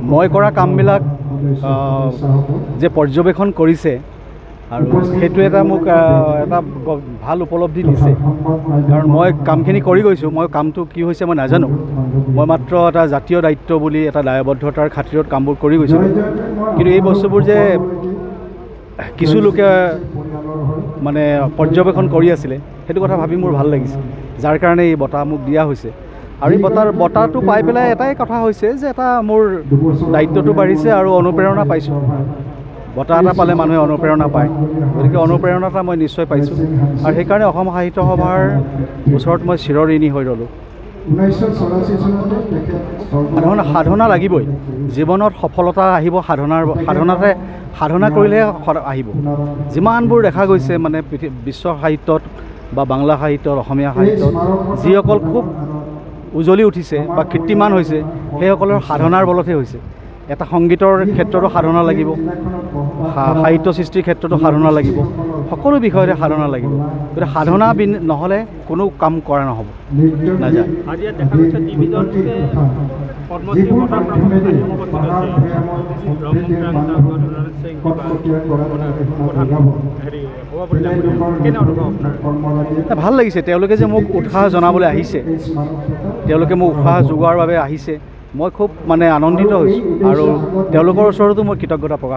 মই কৰা কামবিলাক যে পৰ্যবেক্ষণ কৰিছে আৰু সেইটো এটা মোক এটা ভাল উপলব্ধি দিছে কাৰণ মই কামখিনি কৰি গৈছোঁ মই কামটো কি হৈছে মই নাজানো মই মাত্ৰ এটা জাতীয় দায়িত্ব বুলি এটা দায়বদ্ধতাৰ খাতিৰত কামবোৰ কৰি গৈছোঁ কিন্তু এই বস্তুবোৰ যে কিছু লোকে মানে পৰ্যবেক্ষণ কৰি আছিলে সেইটো কথা ভাবি মোৰ ভাল লাগিছে যাৰ কাৰণে এই বঁটা মোক দিয়া হৈছে আৰু এই বঁটাটো পাই পেলাই এটাই কথা হৈছে যে এটা মোৰ দায়িত্বটো বাঢ়িছে আৰু অনুপ্ৰেৰণা পাইছোঁ বঁটা এটা পালে মানুহে অনুপ্ৰেৰণা পায় গতিকে অনুপ্ৰেৰণা এটা মই নিশ্চয় পাইছোঁ আৰু সেইকাৰণে অসম সাহিত্য সভাৰ ওচৰত মই চিৰঋণী হৈ ৰ'লোঁ সাধনা লাগিবই জীৱনত সফলতা আহিব সাধনা কৰিলেহে আহিব যিমানবোৰ দেখা গৈছে মানে বিশ্ব সাহিত্যত বা বাংলা সাহিত্যত অসমীয়া সাহিত্যত যিসকল খুব উজলি উঠিছে বা কীৰ্তিমান হৈছে সেইসকলৰ সাধনাৰ বলতহে হৈছে এটা সংগীতৰ ক্ষেত্ৰতো সাধনা লাগিব সাহিত্য সৃষ্টিৰ ক্ষেত্ৰতো সাধনা লাগিব সকলো বিষয়তে সাধনা লাগিব গতিকে সাধনা নহ'লে কোনো কাম কৰা নহ'ব নাযায় ভাল লাগিছে তেওঁলোকে যে মোক উৎসাহ জনাবলৈ আহিছে তেওঁলোকে মোক উৎসাহ যোগোৱাৰ বাবে আহিছে মই খুব মানে আনন্দিত হৈছোঁ আৰু তেওঁলোকৰ ওচৰতো মই কৃতজ্ঞতা প্ৰকাশ